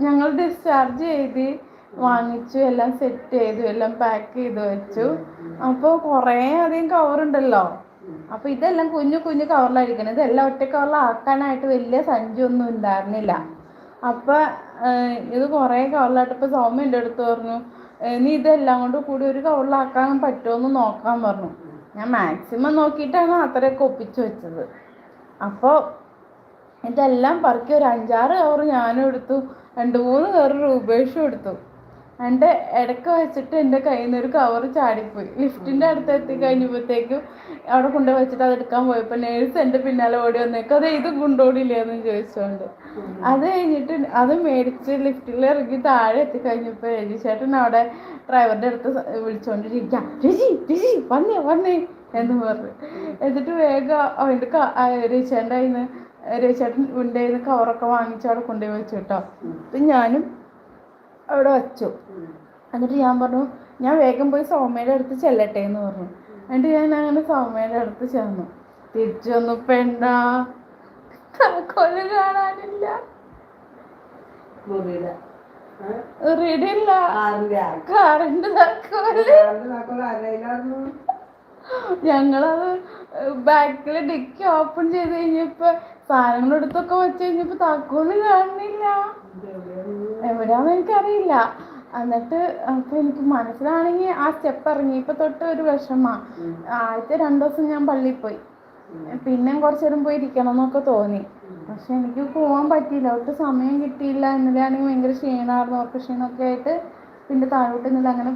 ഞങ്ങൾ ഡിസ്ചാർജ് ചെയ്ത് വാങ്ങിച്ചു, എല്ലാം സെറ്റ് ചെയ്തു, എല്ലാം പാക്ക് ചെയ്ത് വെച്ചു. അപ്പോൾ കുറേ അധികം കവറുണ്ടല്ലോ. അപ്പോൾ ഇതെല്ലാം കുഞ്ഞു കുഞ്ഞു കവറിലായിരിക്കണം. ഇതെല്ലാം ഒറ്റ കവറിലാക്കാനായിട്ട് വലിയ സഞ്ചിയൊന്നും ഉണ്ടായിരുന്നില്ല. അപ്പം ഇത് കുറേ കവറിലായിട്ടപ്പോൾ സൗമ്യ എൻ്റെ അടുത്ത് പറഞ്ഞു, നീ ഇതെല്ലാം കൊണ്ട് കൂടി ഒരു കവറിലാക്കാൻ പറ്റുമോ നോക്കാൻ പറഞ്ഞു. ഞാൻ മാക്സിമം നോക്കിയിട്ടാണ് അത്രയൊക്കെ ഒപ്പിച്ച് വെച്ചത്. അപ്പോൾ ഇതെല്ലാം പറക്കി ഒരു 5-6 കവർ ഞാനും എടുത്തു, 2-3 കവർ രൂപേഷും എടുത്തു. എൻ്റെ ഇടയ്ക്ക് വെച്ചിട്ട് എൻ്റെ കയ്യിൽ നിന്ന് ഒരു കവർ ചാടിപ്പോയി. ലിഫ്റ്റിൻ്റെ അടുത്ത് എത്തിക്കഴിഞ്ഞപ്പോഴത്തേക്കും അവിടെ കൊണ്ടുപോയി വെച്ചിട്ട് അത് എടുക്കാൻ പോയപ്പോൾ നേഴ്സ് എൻ്റെ പിന്നാലെ ഓടി വന്നേക്കും, അത് ഇത് കൊണ്ടുപോടില്ലേന്ന് ചോദിച്ചുകൊണ്ട്. അത് കഴിഞ്ഞിട്ട് അത് മേടിച്ച് ലിഫ്റ്റിൽ ഇറങ്ങി താഴെ എത്തിക്കഴിഞ്ഞപ്പോൾ രജിച്ചേട്ടൻ അവിടെ ഡ്രൈവറുടെ അടുത്ത് വിളിച്ചുകൊണ്ടിരിക്കുക, രുചി വന്നേ എന്ന് പറഞ്ഞു. എന്നിട്ട് വേഗം അവൻ്റെ രജിച്ചേട്ടൻ്റെ കയ്യിൽ നിന്ന് രജിച്ചേട്ടൻ എൻ്റെ കയ്യിൽ നിന്ന് കവറൊക്കെ വാങ്ങിച്ച് അവിടെ കൊണ്ടുപോയി വെച്ചു കേട്ടോ. അപ്പം ഞാനും അവിടെ വച്ചു. എന്നിട്ട് ഞാൻ പറഞ്ഞു, ഞാൻ വേഗം പോയി സൗമ്യയുടെ അടുത്ത് ചെല്ലട്ടെ എന്ന് പറഞ്ഞു. എന്നിട്ട് ഞാൻ അങ്ങനെ സൗമ്യയുടെ അടുത്ത് ചെന്നു. തിരിച്ചു വന്നു, പെണ്ണാ താക്കോല് കാണാനില്ല. റെഡിയില്ല, കാറിന്റെ താക്കോല്. ഞങ്ങളത് ബാക്കിൽ ഡിക്കി ഓപ്പൺ ചെയ്ത് കഴിഞ്ഞപ്പോ സാധനങ്ങളെടുത്തൊക്കെ വെച്ച് കഴിഞ്ഞപ്പോ താക്കോല് കാണുന്നില്ല, എവിടെയാന്ന് എനിക്കറിയില്ല. എന്നിട്ട് അപ്പോൾ എനിക്ക് മനസ്സിലാണെങ്കിൽ ആ സ്റ്റെപ്പ് ഇറങ്ങിയപ്പോൾ തൊട്ട് ഒരു വിഷമമാണ്. ആദ്യത്തെ 2 ദിവസം ഞാൻ പള്ളിയിൽ പോയി, പിന്നെ കുറച്ച് നേരം പോയി ഇരിക്കണം എന്നൊക്കെ തോന്നി. പക്ഷെ എനിക്ക് പോകാൻ പറ്റിയില്ല, ഒട്ടും സമയം കിട്ടിയില്ല. ഇന്നലെയാണെങ്കിൽ ഭയങ്കര ക്ഷീണമായിരുന്നു, ഓപ്പറേഷനൊക്കെ ആയിട്ട്. പിന്നെ താഴോട്ട് ഇന്നലെ അങ്ങനെ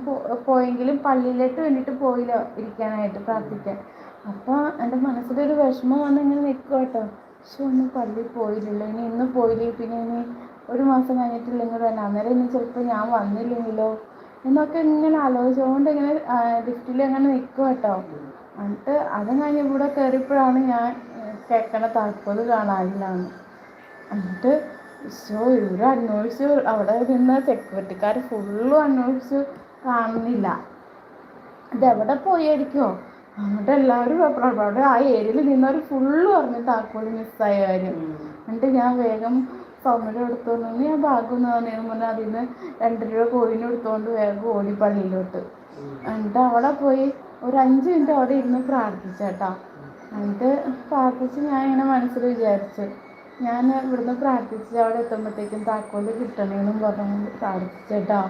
പോയെങ്കിലും പള്ളിയിലേക്ക് വേണ്ടിയിട്ട് പോയില്ല ഇരിക്കാനായിട്ട് പ്രാർത്ഥിക്കാൻ. അപ്പോൾ എൻ്റെ മനസ്സിലൊരു വിഷമം വന്ന് ഇങ്ങനെ നിൽക്കും കേട്ടോ. പക്ഷെ ഒന്നും പള്ളിയിൽ പോയില്ലല്ലോ, ഇന്ന് പോയില്ലേ, പിന്നെ ഇനി 1 മാസം കഴിഞ്ഞിട്ടില്ലെങ്കിൽ തന്നെ അന്നേരം ഇനി ചിലപ്പോൾ ഞാൻ വന്നില്ലെങ്കിലോ എന്നൊക്കെ ഇങ്ങനെ ആലോചിച്ചുകൊണ്ട് ഇങ്ങനെ ലിഫ്റ്റിൽ അങ്ങനെ നിൽക്കും കേട്ടോ. എന്നിട്ട് അത് കഴിഞ്ഞ് ഇവിടെ കയറിയപ്പോഴാണ് ഞാൻ കേൾക്കണ താക്കോല് കാണാനില്ലാന്ന്. എന്നിട്ട് ഇവർ അന്വേഷിച്ചു, അവിടെ നിന്ന് സെക്യൂരിറ്റിക്കാർ ഫുള്ളും അന്വേഷിച്ചു, കാണുന്നില്ല. ഇതെവിടെ പോയായിരിക്കുമോ? എന്നിട്ട് എല്ലാവരും അവിടെ ആ ഏരിയയിൽ നിന്നവർ ഫുള്ള് പറഞ്ഞു താക്കോല് മിസ്സായ കാര്യം. എന്നിട്ട് ഞാൻ വേഗം സൗമ്യയുടെ എടുത്തുകൊണ്ട് വന്ന് ഞാൻ ബാഗൊന്ന് തന്നെയെന്ന് പറഞ്ഞാൽ അതിൽ നിന്ന് 2 രൂപ കോയിന് എടുത്തുകൊണ്ട് വേഗം ഓടി പള്ളിയിലോട്ട്. എന്നിട്ട് അവിടെ പോയി ഒരു 5 മിനിറ്റ് അവിടെ ഇരുന്ന് പ്രാർത്ഥിച്ചേട്ടാ. എന്നിട്ട് പ്രാർത്ഥിച്ച് ഞാൻ ഇങ്ങനെ മനസ്സിൽ വിചാരിച്ചു, ഞാൻ ഇവിടുന്ന് പ്രാർത്ഥിച്ച് അവിടെ എത്തുമ്പോഴത്തേക്കും താക്കോല് കിട്ടണേന്നും പറഞ്ഞു പ്രാർത്ഥിച്ചേട്ടാ.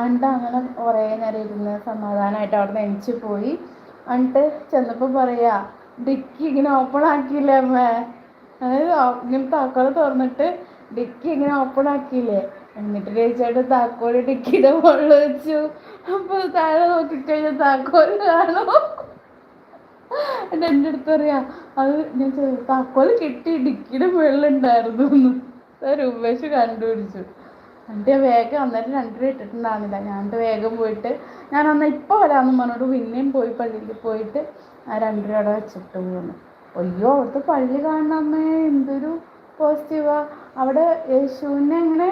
എന്നിട്ട് അങ്ങനെ കുറേ നേരം ഇരുന്ന് സമാധാനമായിട്ട് അവിടെ നെഞ്ച് പോയി. എന്നിട്ട് ചെന്നപ്പോൾ പറയാ, ഡിക്കി ഇങ്ങനെ ഓപ്പൺ ആക്കിയില്ലേ അമ്മേ, അതായത് ഇങ്ങനെ താക്കോല് തുറന്നിട്ട് ഡിക്കി ഇങ്ങനെ ഓപ്പൺ ആക്കിയില്ലേ. എന്നിട്ട് രജിച്ചേട്ടൻ താക്കോല് ഡിക്കിയുടെ മുകളിൽ വെച്ചു. അപ്പോൾ താഴെ നോക്കിക്കഴിഞ്ഞാൽ താക്കോല് കാണുമോ? എൻ്റെ അടുത്ത് പറയാ, അത് ഞാൻ താക്കോല് കിട്ടി, ഡിക്കിയുടെ മുകളിലുണ്ടായിരുന്നു എന്ന് രൂപേഷ് കണ്ടുപിടിച്ചു. എന്നിട്ട് വേഗം അന്നേരം 2 രൂപ ഇട്ടിട്ടുണ്ടാകുന്നില്ല. ഞാൻ വേഗം പോയിട്ട് ഞാൻ ഇപ്പോൾ വരാമെന്ന് പറഞ്ഞിട്ട് പിന്നെയും പോയി പള്ളിയിൽ പോയിട്ട് ആ 2 രൂപ അവിടെ വെച്ചിട്ട് പോകുന്നു. അയ്യോ അവിടുത്തെ പള്ളി കാണണമേ, എന്തൊരു പോസിറ്റീവാ. അവിടെ യേശുവിനെ എങ്ങനെ